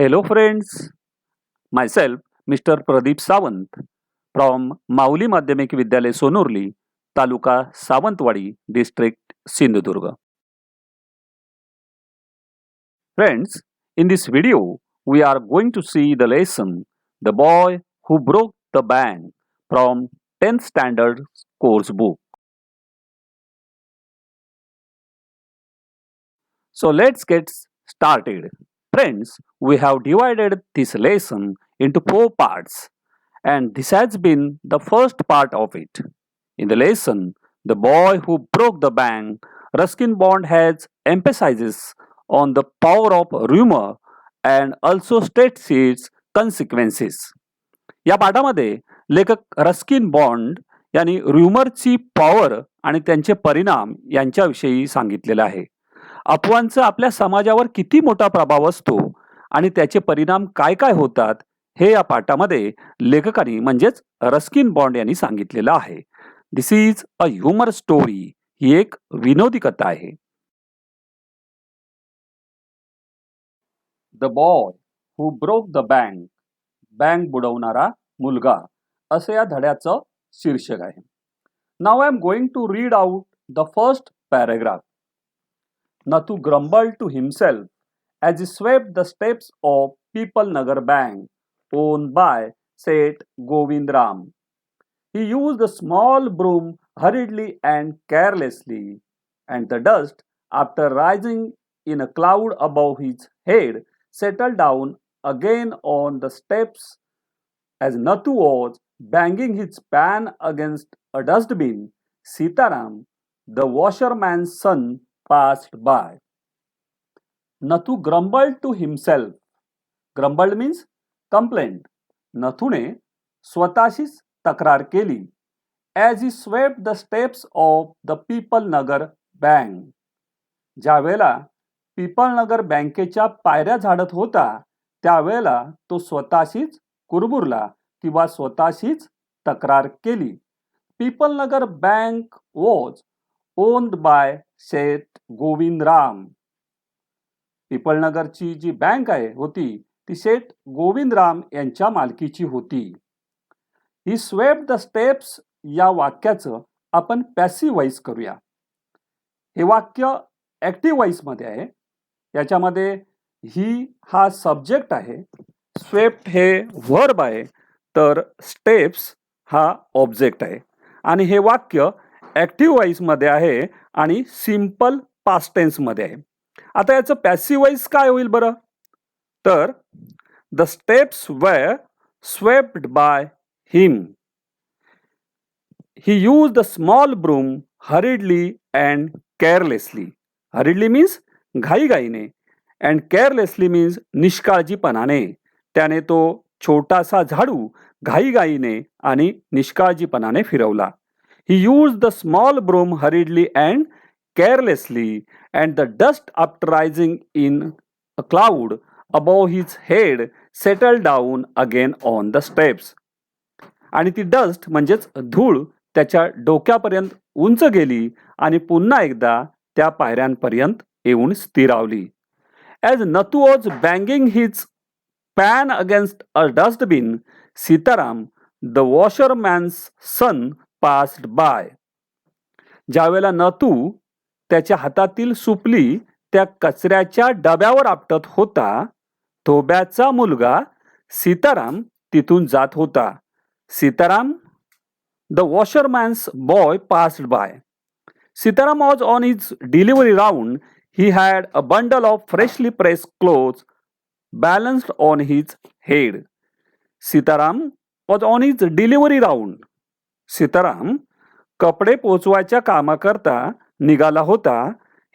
Hello friends, myself Mr. Pradeep Sawant from Mauli Madhyamik Vidyalaya Sonorli, Taluka Sawantwadi, District Sindhudurga. Friends, in this video we are going to see the lesson The Boy Who Broke the Bank from 10th Standard course book. So let's get started. Friends, we have divided this lesson into 4 parts, and this has been the first part of it. In the lesson, The Boy Who Broke the Bank, Ruskin Bond has emphasizes on the power of rumor and also states its consequences. या पाठामध्ये लेखक Ruskin bond यांनी र्युमरची power आणि त्यांचे परिणाम यांच्याविषयी सांगितलेलं आहे. अफवांचा आपल्या समाजावर किती मोठा प्रभाव असतो आणि त्याचे परिणाम काय काय होतात हे या पाठामध्ये लेखकांनी म्हणजेच रस्किन बॉन्ड यांनी सांगितलेलं आहे. This is a humour story. ही एक विनोदी कथा आहे. The boy who broke the bank, bank बुडवणारा मुलगा, असं या धड्याचं शीर्षक आहे. Now I am going to read out the first paragraph. Nathu grumbled to himself as he swept the steps of People Nagar Bank, owned by Seth Govindram. He used a small broom hurriedly and carelessly, and the dust, after rising in a cloud above his head, settled down again on the steps. As Nathu was banging his pan against a dustbin, Sitaram, the washerman's son, passed by. Nathu grumbled to himself. Grumbled means complained. नथुने स्वतःशीच तक्रार केली. As he swept the steps of the People Nagar Bank. ज्यावेळेला people नगर बँकेच्या पायऱ्या झाडत होता त्यावेळेला तो स्वतःशीच कुरबुरला किंवा स्वतःशीच तक्रार केली. Peepal Nagar bank was owned by Seth Govindram. पिपळनगरची जी बँक होती ती सेठ गोविंदराम यांच्या मालकीची होती. ही स्वेप्ट द स्टेप्स या वाक्याचं आपण पॅसिव्ह व्हॉइस करूया. हे वाक्य ऍक्टिव्ह व्हॉइस मध्ये आहे. याच्यामध्ये ही हा सब्जेक्ट आहे, स्वेप्ट हे व्हर्ब आहे, तर स्टेप्स हा ऑब्जेक्ट आहे. आणि हे वाक्य ऍक्टिव्ह व्हॉइस मध्ये आहे आणि सिंपल पास्ट टेन्स मध्ये आहे. आता याचं पॅसिव्ह व्हॉइस काय होईल बरं? तर द स्टेप्स वर swept by him. He use the small broom hurriedly and carelessly. Hurriedly means घाईघाईने अँड केअरलेसली मीन्स निष्काळजीपणाने. त्याने तो छोटासा झाडू घाईघाईने आणि निष्काळजीपणाने फिरवला. He used the small broom hurriedly and carelessly, and the dust, after rising in a cloud above his head, settled down again on the steps. आणि ती डस्ट म्हणजेच धूळ त्याच्या डोक्यापर्यंत उंच गेली आणि पुन्हा एकदा त्या पायऱ्यांपर्यंत येऊन स्थिरावली. As Nathu was banging his pan against a dustbin, Sitaram, the washerman's son, passed by. ज्यावेळेला नथू त्याच्या हातातील सुपली त्या कचऱ्याच्या डब्यावर आपटत होता, धोब्याचा मुलगा सीताराम तिथून जात होता. Sitaram, the washerman's boy, passed by. Sitaram was on his delivery round. He had a bundle of freshly pressed clothes balanced on his head. Sitaram was on his delivery round. Sitaram कपडे पोचवायच्या कामाकरता निघाला होता.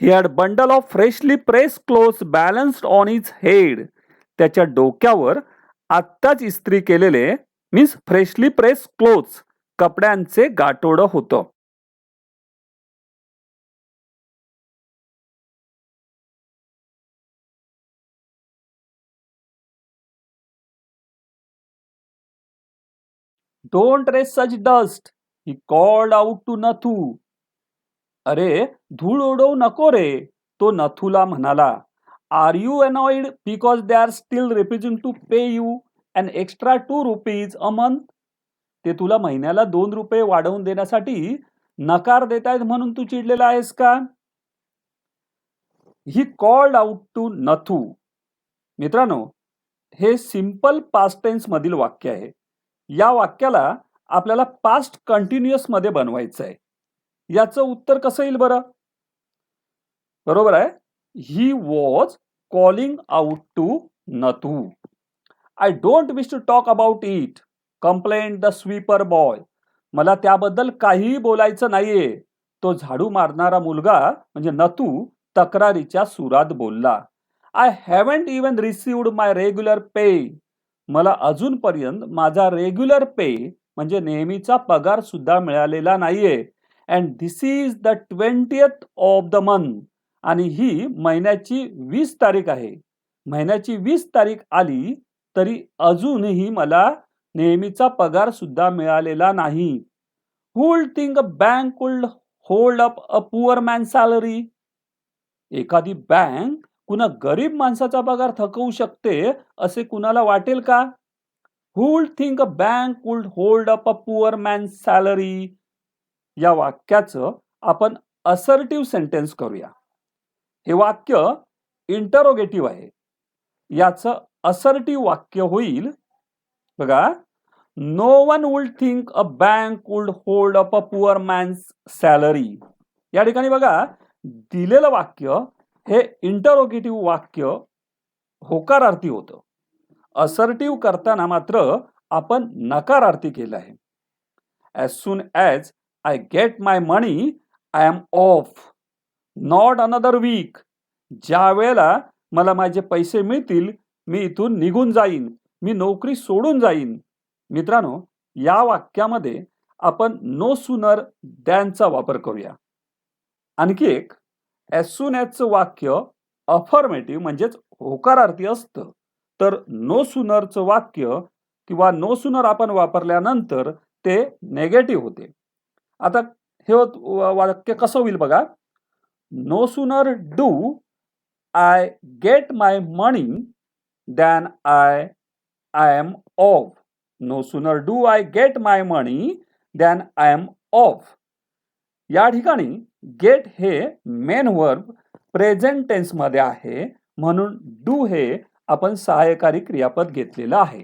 He had bundle of freshly pressed clothes balanced on his head. त्याच्या डोक्यावर आत्ताच इस्त्री केलेले मीन्स फ्रेशली प्रेस्ड क्लोथ्स कपड्यांचे गाठोडं होतं. Don't raise such dust, he called out to Nathu. अरे धूळ उडवू नको रे, तो नथूला म्हणाला. Are you annoyed because they are still refusing to pay you an extra 2 rupees a month? ते तुला महिन्याला 2 रुपये वाढवून देण्यासाठी नकार देत आहेत म्हणून तू चिडलेला आहेस का? He called out to Nathu. मित्रांनो, हे सिंपल पास्ट टेन्स मधील वाक्य आहे. या वाक्याला आपल्याला पास्ट कंटिन्युअस मध्ये बनवायचं आहे. याचं उत्तर कसं येईल बरं? बरोबर आहे. He was calling out to Nathu. I don't wish to talk about it, complaint the sweeper boy. मला त्याबद्दल काहीही बोलायचं नाहीये, तो झाडू मारणारा मुलगा म्हणजे नथू तक्रारीच्या सुरात बोलला. I haven't even received my regular pay. मला अजूनपर्यंत माझा रेग्युलर पे म्हणजे नेहमीचा पगार सुद्धा मिळालेला नाहीये. And this is the 20th of the month. आणि ही महिन्याची 20 तारीख आहे. महिन्याची 20 तारीख आली तरी अजूनही मला नेहमीचा पगार सुद्धा मिळालेला नाही. Who will think a bank would hold up a poor man salary? एखादी बँक कुणा गरीब माणसाचा पगार थकवू शकते असे कुणाला वाटेल का? Who will think a bank would hold up a poor man salary? या वाक्याचं आपण असर्टिव्ह सेंटेन्स करूया. हे वाक्य इंटरोगेटिव्ह आहे. याचं असर्टिव्ह वाक्य होईल बघा, no one would think a bank would hold up a poor man's salary. या ठिकाणी बघा, दिलेलं वाक्य हे इंटरोगेटिव्ह वाक्य होकारार्थी होतं. असर्टिव्ह करताना मात्र आपण नकारार्थी केलं आहे. As soon as I get my money I am off, not another week. ज्या वेळेला मला माझे पैसे मिळतील मी इथून निघून जाईन, मी नोकरी सोडून जाईन. मित्रांनो, या वाक्यामध्ये आपण नो सूनर दॅनचा वापर करूया. आणखी एक, ॲज सून ॲजचं वाक्य अफर्मेटिव्ह म्हणजेच होकारार्थी असतं, तर नो सूनरचं वाक्य किंवा नो सूनर आपण वापरल्यानंतर ते नेगेटिव्ह होते. आता हे वाक्य कसं होईल बघा, no sooner do I get my money than I am off. No sooner do I get my money than I am off. या ठिकाणी गेट हे मेन वर्ब प्रेझेंट टेन्स मध्ये आहे म्हणून डू हे आपण सहाय्यकारी क्रियापद घेतलेलं आहे.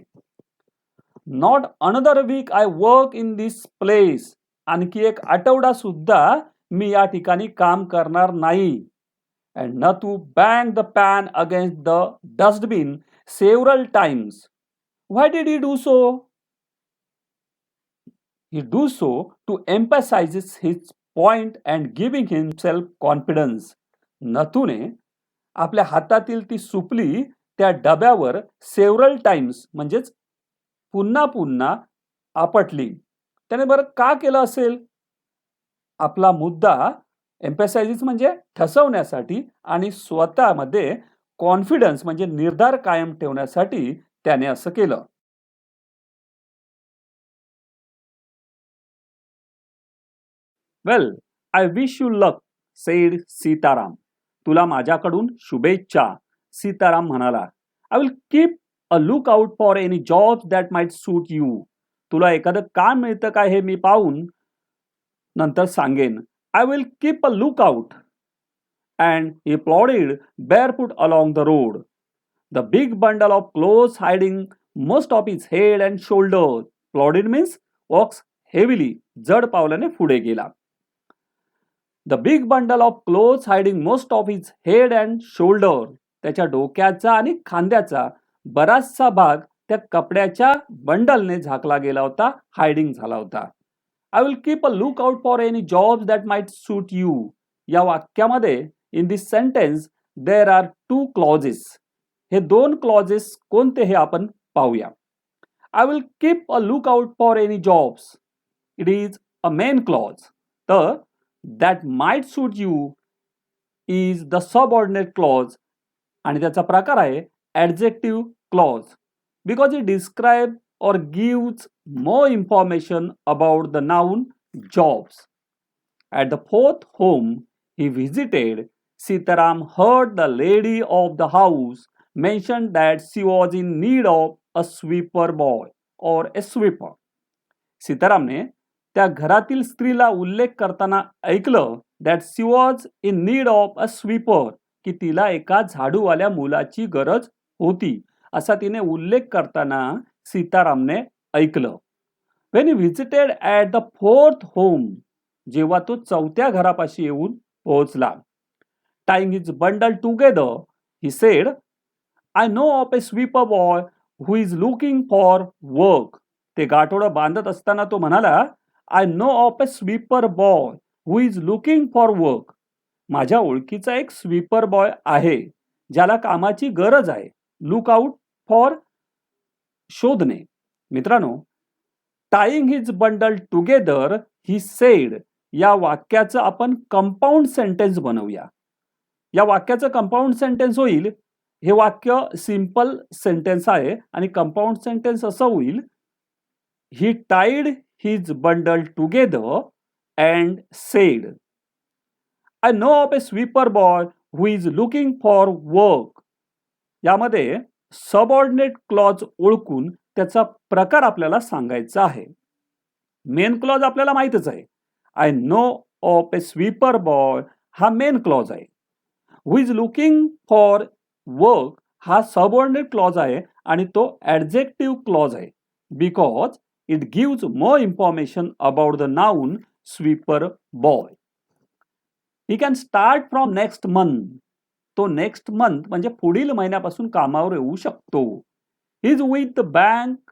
Not another week I work in this place. आणखी एक आठवडा सुद्धा मी या ठिकाणी काम करणार नाही. And Nathu bang the pan against the dustbin several times. Why did he do so? He do so to emphasize his point and giving himself confidence. नथूने आपल्या हातातील ती सुपली त्या डब्यावर सेव्हरल टाइम्स म्हणजेच पुन्हा पुन्हा आपटली. त्याने बरं का केलं असेल? आपला मुद्दा एम्फेसाइज म्हणजे ठसवण्यासाठी आणि स्वतःमध्ये कॉन्फिडन्स म्हणजे निर्धार कायम ठेवण्यासाठी त्याने असं केलं. Well, I wish you luck, said Sitaram. तुला माझ्याकडून शुभेच्छा, सीताराम म्हणाला. I will keep a look out for any job that might suit you. तुला एखादं काम मिळतं का हे मी पाहून नंतर सांगेन. I will keep a look out. And he plodded barefoot along the road. The big bundle of clothes hiding most of his head and shoulders. Plodded means walks heavily. जड पावलाने पुढे गेला. The big bundle of clothes hiding most of his head and shoulder. त्याच्या डोक्याचा आणि खांद्याचा बराचसा भाग त्या कपड्याच्या बंडलने झाकला गेला होता, हायडिंग झाला होता. I will keep a look out for any jobs that might suit you. या वाक्यामध्ये in this sentence there are 2 clauses. हे 2 क्लॉजेस कोणते हे आपण पाहूया. I will keep a look out for any jobs. It is a main clause. तर that might suit you is the subordinate clause आणि त्याचा प्रकार आहे adjective clause because it describes or gives more information about the noun jobs. At the fourth home he visited, Sitaram heard the lady of the house mention that she was in need of a sweeper boy or a sweeper. सीतारामने त्या घरातील स्त्रीला उल्लेख करताना ऐकलं that she was in need of a sweeper, की तिला एका झाडूवाल्या मुलाची गरज होती असा तिने उल्लेख करताना सीतारामने ऐकलं. When he visited at the fourth home, जेव्हा तो चौथ्या घरापाशी येऊन पोहोचला. टाईंग his bundle together he said, I know of a sweeper boy who is looking for work. ते गाठोडं बांधत असताना तो म्हणाला, I know of a sweeper boy who is looking for work. माझ्या ओळखीचा एक स्वीपर बॉय आहे ज्याला कामाची गरज आहे. लुक आउट फॉर शोधणे. मित्रांनो, टाईंग his bundle together he said या वाक्याचं आपण कंपाऊंड सेंटेन्स बनवूया. या वाक्याचं कंपाऊंड सेंटेन्स होईल, हे वाक्य सिंपल सेंटेन्स आहे आणि कंपाऊंड सेंटेन्स असं होईल, he tied his bundle together and said, I know of a sweeper boy who is looking for work. यामध्ये सबऑर्डिनेट क्लॉज ओळखून त्याचा प्रकार आपल्याला सांगायचा आहे. मेन क्लॉज आपल्याला माहितच आहे. I know of a sweeper boy हा मेन क्लॉज आहे. हु इज लुकिंग फॉर वर्क हा सबऑर्डिनेट क्लॉज आहे आणि तो ॲडजेक्टिव्ह क्लॉज आहे because it gives more information about the noun sweeper boy. He can start from next month. तो next month म्हणजे पुढील महिन्यापासून कामावर येऊ शकतो. He is with the bank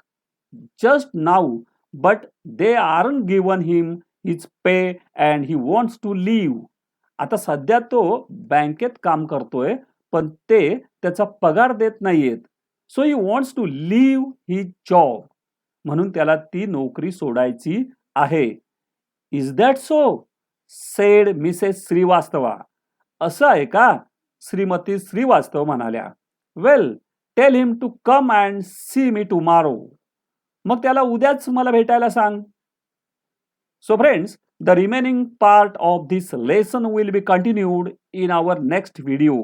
just now but they aren't given him his pay and he wants to leave. आता सध्या तो बँकेत काम करतोय पण ते त्याचा पगार देत नाहीयेत. So he wants to leave he job. म्हणून त्याला ती नोकरी सोडायची आहे. Is that so? Said Mrs Shrivastava. असं आहे का? श्रीमती श्रीवास्तव म्हणाल्या. Well, tell him to come and see me tomorrow. मग त्याला उद्याच मला भेटायला सांग. So friends, the remaining part of this lesson will be continued in our next video.